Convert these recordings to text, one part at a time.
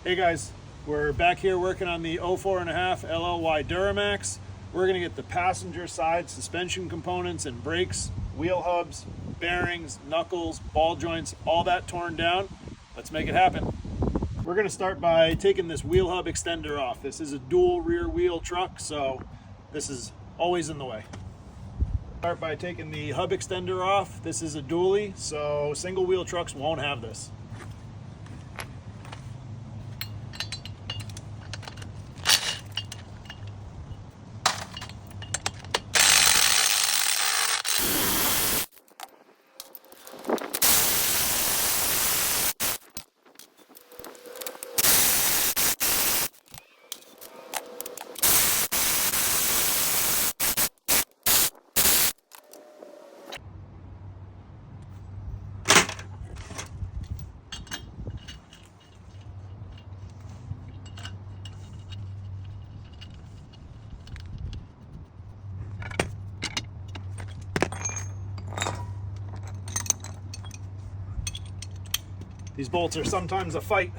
Hey guys, we're back here working on the 04.5 LLY Duramax. We're going to get the passenger side suspension components and brakes, wheel hubs, bearings, knuckles, ball joints, all that torn down. Let's make it happen. We're going to start by taking this wheel hub extender off. This is a dual rear wheel truck, so this is always in the way. Start by taking the hub extender off. This is a dually, so single wheel trucks won't have this. These bolts are sometimes a fight.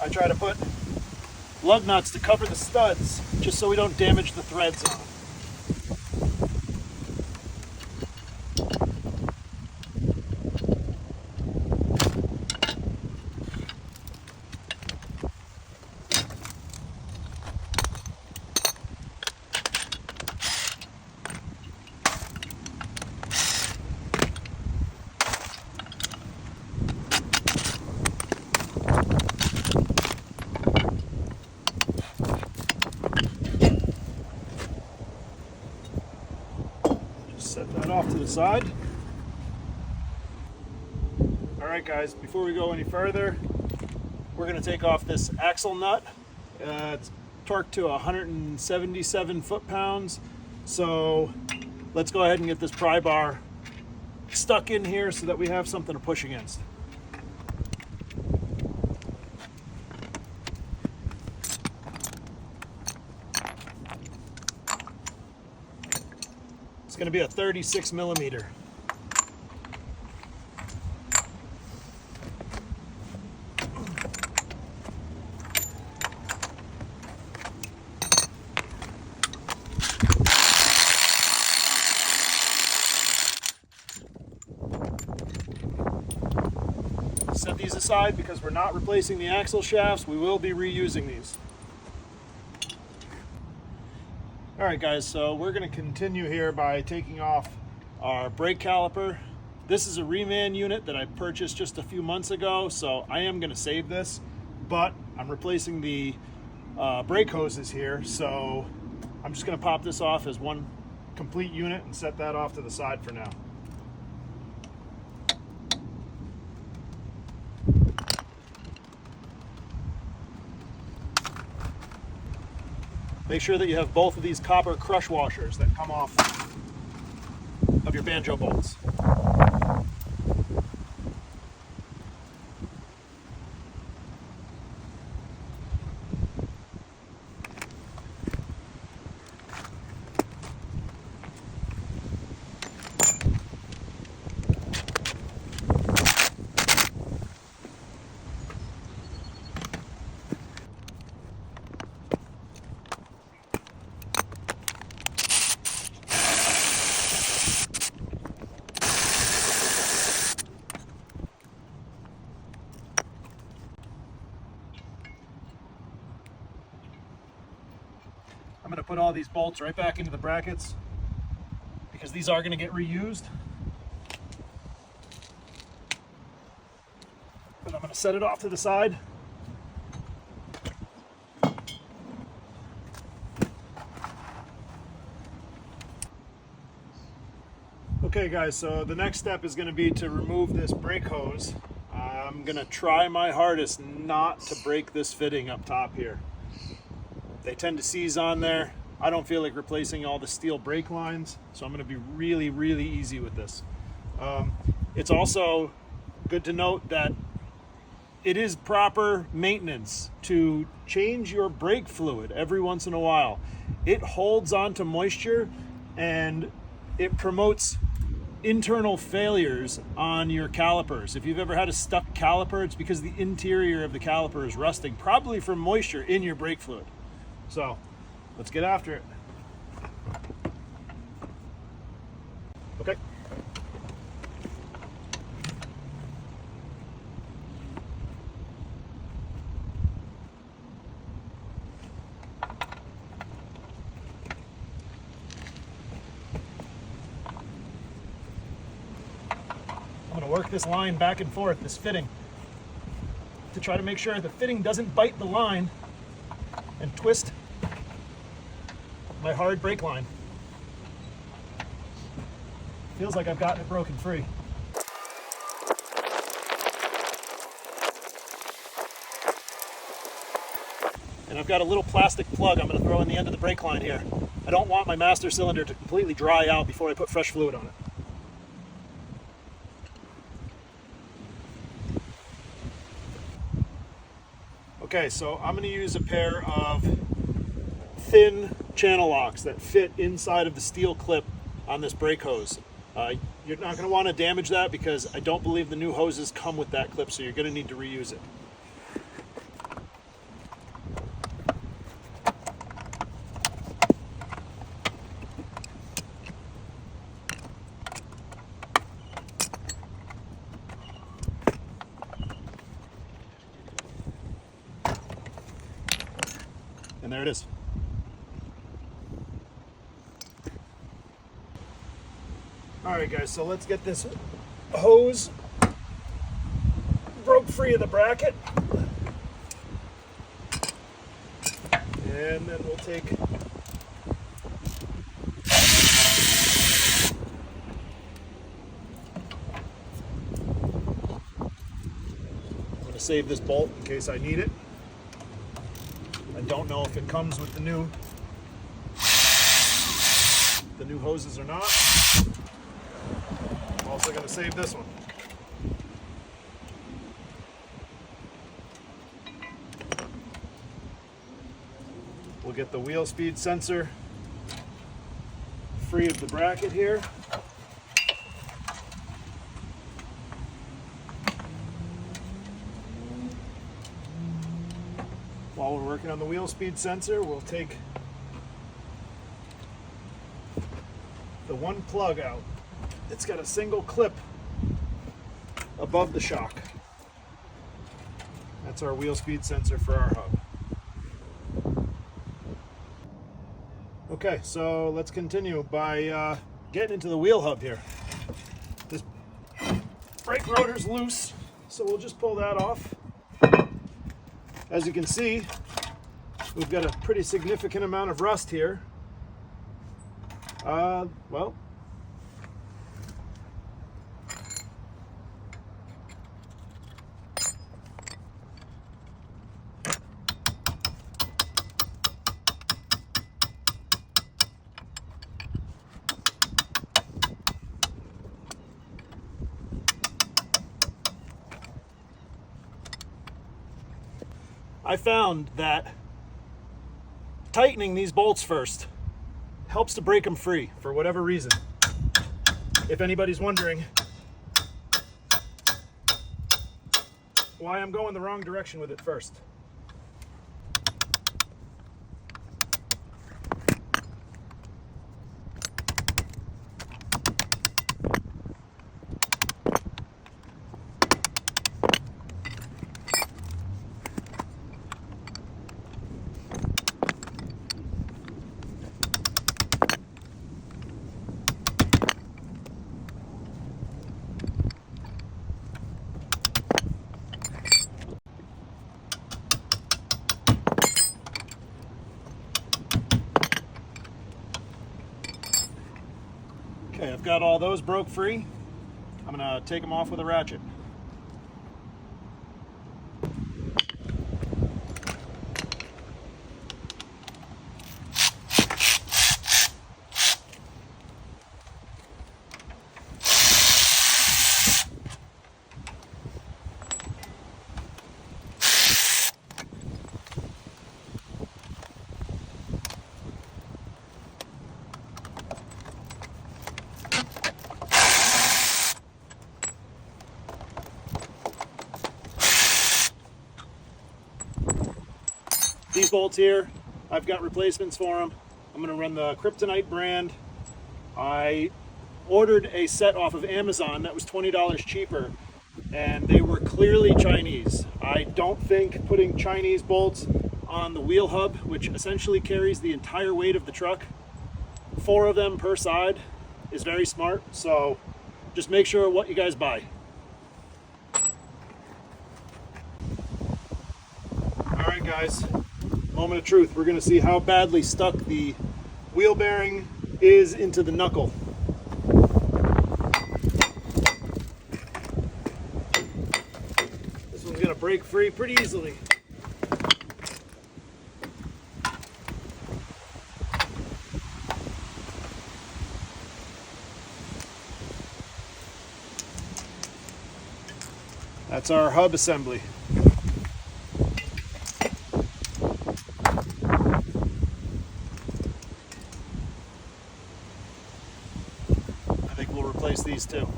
I try to put lug nuts to cover the studs just so we don't damage the threads on them. Set that off to the side. Alright guys, before we go any further, we're going to take off this axle nut. It's torqued to 177 foot-pounds, so let's go ahead and get this pry bar stuck in here so that we have something to push against. It's going to be a 36 millimeter. Set these aside because we're not replacing the axle shafts. We will be reusing these. Alright guys, so we're going to continue here by taking off our brake caliper. This is a reman unit that I purchased just a few months ago, so I am going to save this, but I'm replacing the brake hoses here, so I'm just going to pop this off as one complete unit and set that off to the side for now. Make sure that you have both of these copper crush washers that come off of your banjo bolts. I'm going to put all these bolts right back into the brackets because these are going to get reused. But I'm going to set it off to the side. Okay guys, so the next step is going to be to remove this brake hose. I'm going to try my hardest not to break this fitting up top here. They tend to seize on there. I don't feel like replacing all the steel brake lines, so I'm going to be really easy with this. It's also good to note that it is proper maintenance to change your brake fluid every once in a while. It holds on to moisture and it promotes internal failures on your calipers. If you've ever had a stuck caliper, it's because the interior of the caliper is rusting, probably from moisture in your brake fluid. So let's get after it. Okay. I'm going to work this line back and forth, this fitting, to try to make sure the fitting doesn't bite the line and twist my hard brake line. Feels like I've gotten it broken free. And I've got a little plastic plug I'm going to throw in the end of the brake line here. I don't want my master cylinder to completely dry out before I put fresh fluid on it. Okay, so I'm going to use a pair of thin channel locks that fit inside of the steel clip on this brake hose. You're not going to want to damage that because I don't believe the new hoses come with that clip, so you're going to need to reuse it. And there it is. Alright guys, so let's get this hose broke free of the bracket. And then we'll take I'm going to save this bolt in case I need it. I don't know if it comes with the new hoses or not. I'm also going to save this one. We'll get the wheel speed sensor free of the bracket here. While we're working on the wheel speed sensor, we'll take the one plug out. It's got a single clip above the shock. That's our wheel speed sensor for our hub. Okay, so let's continue by getting into the wheel hub here. This brake rotor's loose, so we'll just pull that off. As you can see, we've got a pretty significant amount of rust here. Well, I found that tightening these bolts first helps to break them free for whatever reason. If anybody's wondering why I'm going the wrong direction with it first. Okay, I've got all those broke free. I'm gonna take them off with a ratchet. These bolts here, I've got replacements for them. I'm going to run the Kryptonite brand. I ordered a set off of Amazon that was $20 cheaper, and they were clearly Chinese. I don't think putting Chinese bolts on the wheel hub, which essentially carries the entire weight of the truck, 4 of them per side, is very smart. So just make sure what you guys buy. All right, guys, moment of truth. We're going to see how badly stuck the wheel bearing is into the knuckle. This one's going to break free pretty easily. That's our hub assembly. I think we'll replace these too.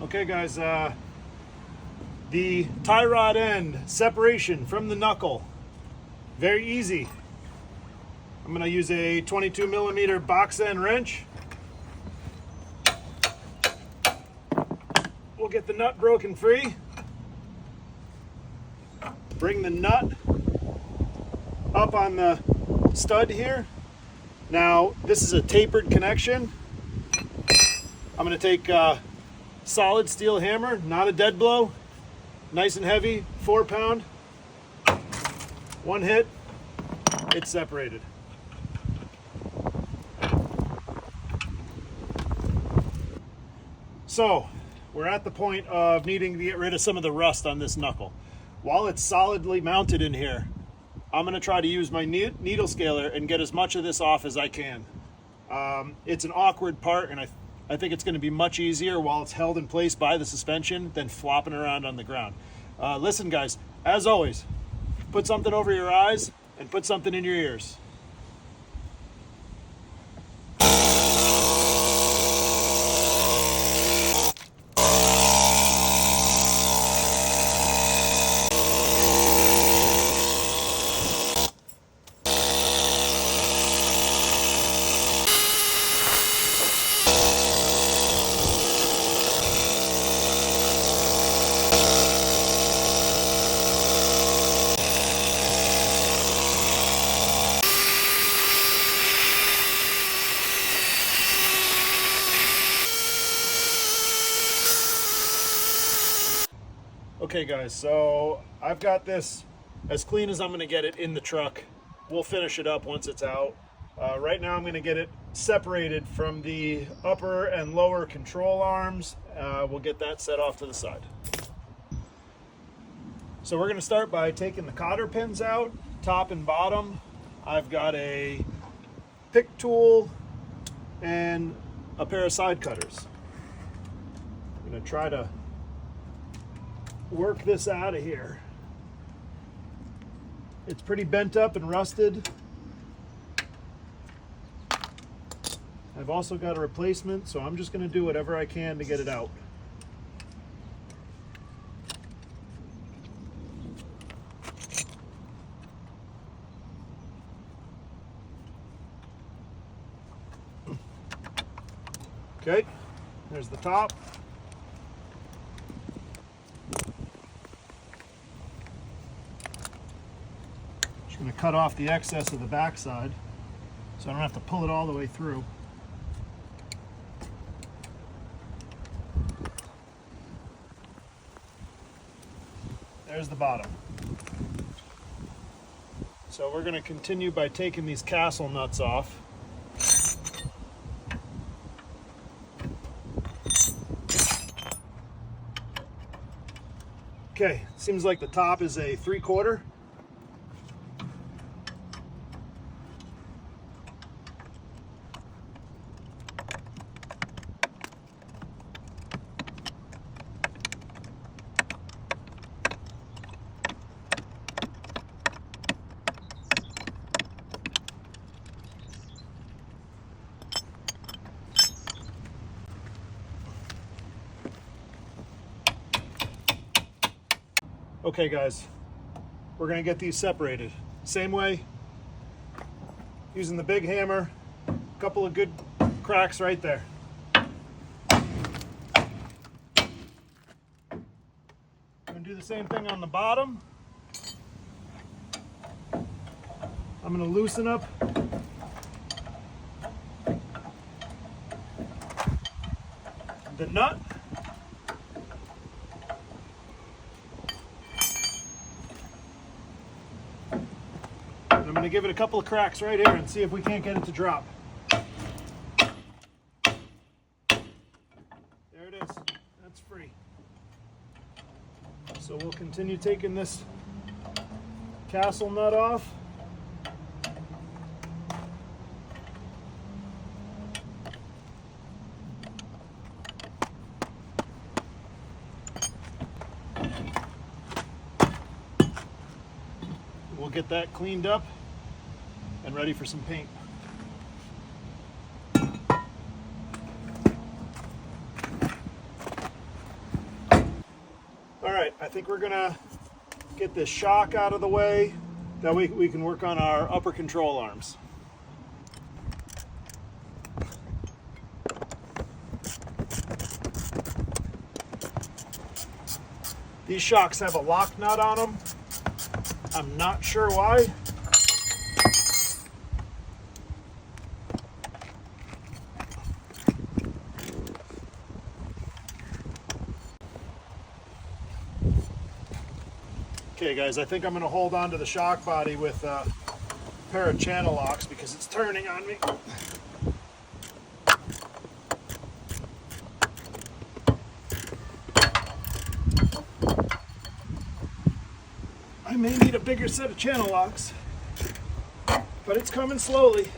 Okay guys, the tie rod end separation from the knuckle, very easy. I'm going to use a 22 millimeter box end wrench. We'll get the nut broken free. Bring the nut up on the stud here. Now, this is a tapered connection. I'm going to take a solid steel hammer, not a dead blow. Nice and heavy, 4-pound. One hit, it's separated. So, we're at the point of needing to get rid of some of the rust on this knuckle. While it's solidly mounted in here, I'm going to try to use my needle scaler and get as much of this off as I can. It's an awkward part, and I think it's going to be much easier while it's held in place by the suspension than flopping around on the ground. Listen guys, as always, put something over your eyes and put something in your ears. Okay guys, so I've got this as clean as I'm going to get it in the truck. We'll finish it up once it's out. Right now I'm going to get it separated from the upper and lower control arms. We'll get that set off to the side. So we're going to start by taking the cotter pins out, top and bottom. I've got a pick tool and a pair of side cutters. I'm going to try to work this out of here. It's pretty bent up and rusted. I've also got a replacement, so I'm just going to do whatever I can to get it out. Okay, there's the top. Going to cut off the excess of the backside so I don't have to pull it all the way through. There's the bottom. So we're going to continue by taking these castle nuts off. Okay, seems like the top is a 3/4. Okay guys, we're going to get these separated. Same way, using the big hammer, a couple of good cracks right there. I'm going to do the same thing on the bottom. I'm going to loosen up the nut. And I'm going to give it a couple of cracks right here and see if we can't get it to drop. There it is. That's free. So we'll continue taking this castle nut off. We'll get that cleaned up and ready for some paint. All right, I think we're gonna get this shock out of the way. That way we can work on our upper control arms. These shocks have a lock nut on them. I'm not sure why. Okay guys, I think I'm going to hold on to the shock body with a pair of channel locks because it's turning on me. I may need a bigger set of channel locks, but it's coming slowly.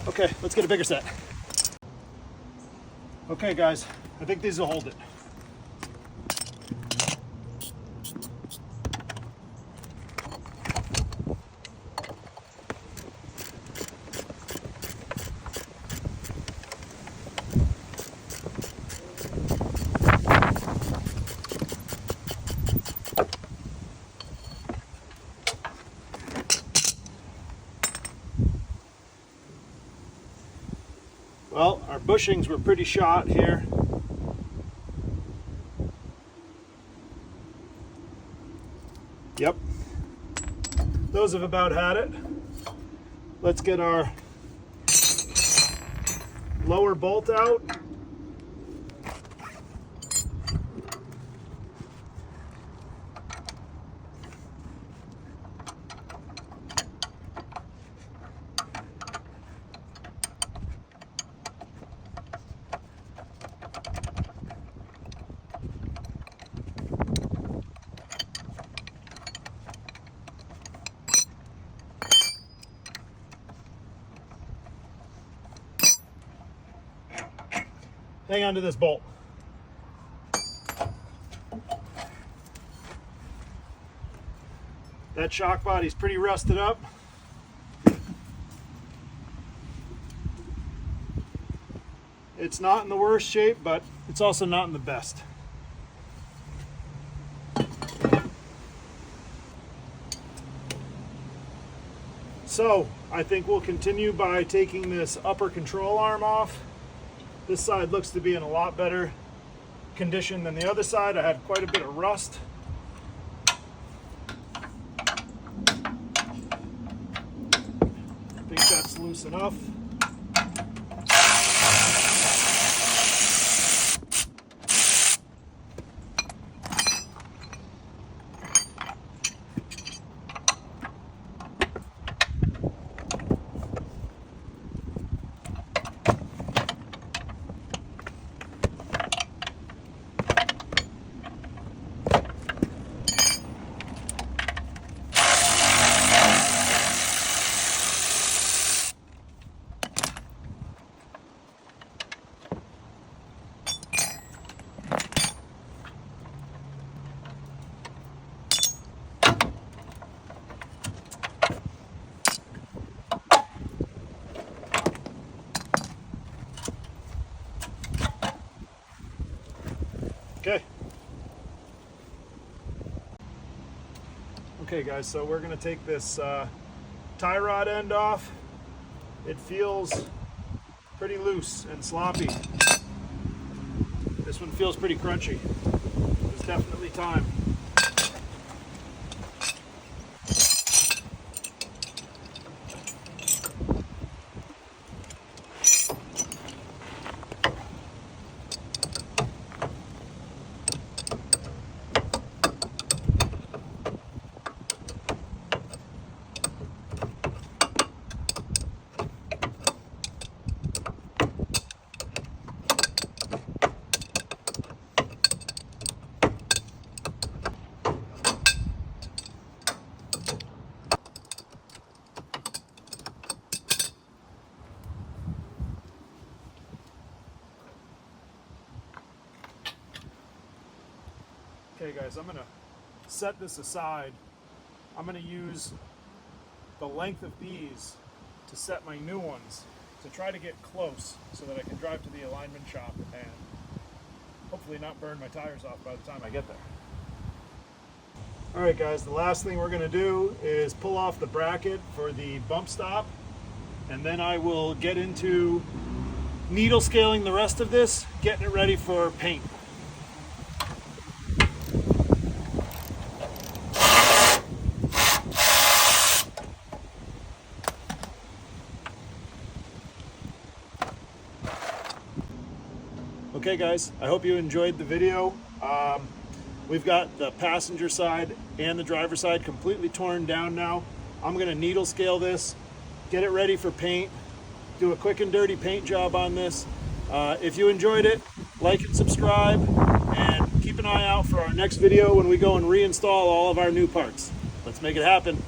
Okay, let's get a bigger set. Okay guys, I think these will hold it. Well, our bushings were pretty shot here. Yep, those have about had it. Let's get our lower bolt out. Hang on to this bolt. That shock body's pretty rusted up. It's not in the worst shape, but it's also not in the best. So I think we'll continue by taking this upper control arm off. This side looks to be in a lot better condition than the other side. I had quite a bit of rust. I think that's loose enough. Okay guys, so we're gonna take this tie rod end off. It feels pretty loose and sloppy. This one feels pretty crunchy. It's definitely time. Okay guys, I'm gonna set this aside. I'm gonna use the length of these to set my new ones to try to get close so that I can drive to the alignment shop and hopefully not burn my tires off by the time I get there. All right guys, the last thing we're gonna do is pull off the bracket for the bump stop, and then I will get into needle scaling the rest of this, getting it ready for paint. Okay guys, I hope you enjoyed the video. We've got the passenger side and the driver side completely torn down now. I'm gonna needle scale this, get it ready for paint, do a quick and dirty paint job on this. If you enjoyed it, like and subscribe, and keep an eye out for our next video when we go and reinstall all of our new parts. Let's make it happen.